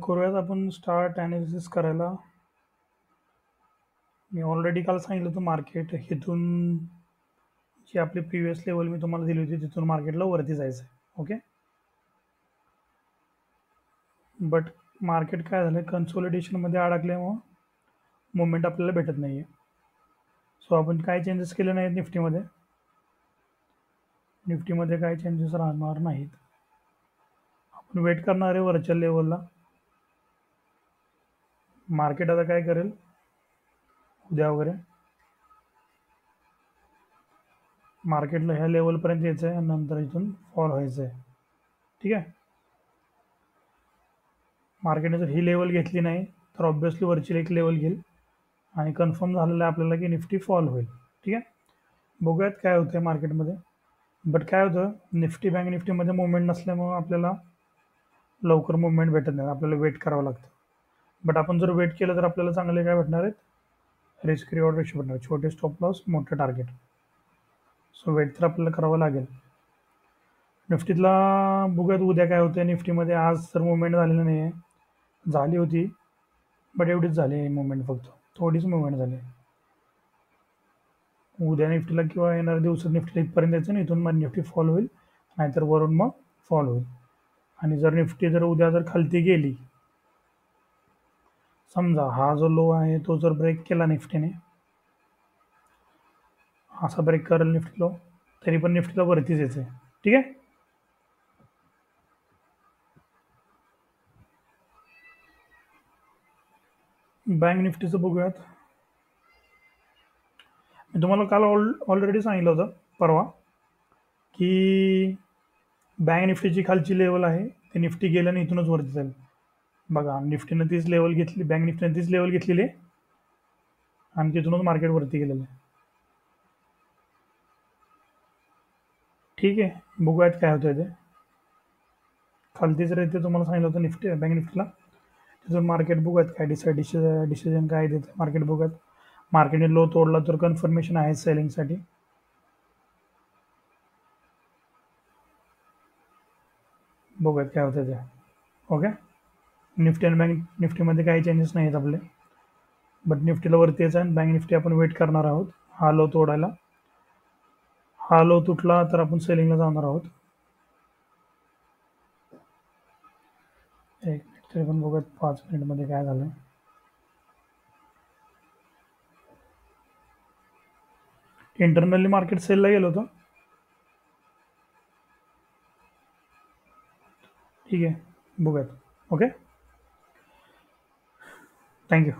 करूयात आपण start analysis करायला. मी ऑलरेडी काल सांगितलं होतं मार्केट इथून जी आपली प्रिव्हियस लेवल मी तुम्हाला दिली होती तिथून मार्केटला वरती जायचं आहे. ओके, बट मार्केट काय झालं, कन्सोलिडेशनमध्ये अडकल्यामुळं मुवमेंट आपल्याला भेटत नाही आहे. सो आपण काय चेंजेस केले नाहीत निफ्टीमध्ये. निफ्टीमध्ये काय चेंजेस राहणार नाहीत. आपण वेट करणार आहे वरच्या लेवलला. मार्केट आता काय करेल उद्या वगैरे, मार्केटला ह्या लेवलपर्यंत यायचं आहे आणि नंतर इथून फॉल व्हायचं आहे. ठीक आहे, मार्केटने जर ही लेवल घेतली नाही तर ऑब्व्हियसली वरची एक लेवल घेईल आणि कन्फर्म झालेलं आहे आपल्याला की निफ्टी फॉल होईल. ठीक आहे, बघूयात काय होतं आहे मार्केटमध्ये. बट काय होतं, निफ्टी बँक निफ्टीमध्ये मुवमेंट नसल्यामुळं आपल्याला लवकर मुवमेंट भेटत नाही, आपल्याला वेट करावं लागतं. बट आपण जर वेट केलं तर आपल्याला चांगले काय भेटणार आहेत, रिस्क रिवॉर्ड रेशो भेटणार, छोटे स्टॉप लॉस मोठं टार्गेट. सो वेट तर आपल्याला करावं लागेल. निफ्टीतला बघूयात उद्या काय होतं. निफ्टीमध्ये आज तर मुवमेंट झालेलं नाही आहे, झाली होती बट एवढीच झाली आहे मुवमेंट, फक्त थोडीच मुवमेंट झाली. उद्या निफ्टीला किंवा येणाऱ्या दिवसात निफ्टीला इथपर्यंत यायचं नाही, इथून मग निफ्टी फॉल होईल, नाहीतर वरून मग फॉल होईल. आणि जर निफ्टी जर उद्या जर खालती गेली, समजा हा जो लो आहे तो जर ब्रेक केला निफ्टीने, असा ब्रेक करेल निफ्टी लो, तरी पण निफ्टीला वरतीच यायचं आहे. ठीक आहे, बँक निफ्टीचं बघूयात. मी तुम्हाला काल ऑलरेडी सांगितलं होतं परवा की बँक निफ्टीची खालची लेवल आहे ते निफ्टी गेल्याने इथूनच वरती जाईल. बघा, निफ्टीनं तीच लेवल घेतली, बँक निफ्टीने तीच लेवल घेतलेली आहे आणि तिथूनच मार्केट वरती गेलेलं आहे. ठीक आहे, बघूयात काय होतं ते. खालती जर येते तुम्हाला सांगितलं होतं निफ्टी बँक निफ्टीला, तिथून मार्केट बघूयात काय डिसिजन काय देते मार्केट. बघूयात, मार्केटने लो तोडला तर कन्फर्मेशन आहे सेलिंगसाठी. बघूयात काय होतं ते. ओके, निफ्टी आणि बँक निफ्टीमध्ये काही चेंजेस नाही आहेत आपले, बट निफ्टीला वरती यायचं आहे. बँक निफ्टी आपण वेट करणार आहोत हा लो तोडायला. हा लो तुटला तर आपण सेलिंगला जाणार आहोत. एक मिनिट तरी पण बघूयात 5 मिनिटमध्ये काय झालं. इंटरनली मार्केट सेलला गेलं होतं. ठीक आहे, बघूयात. Okay, thank you.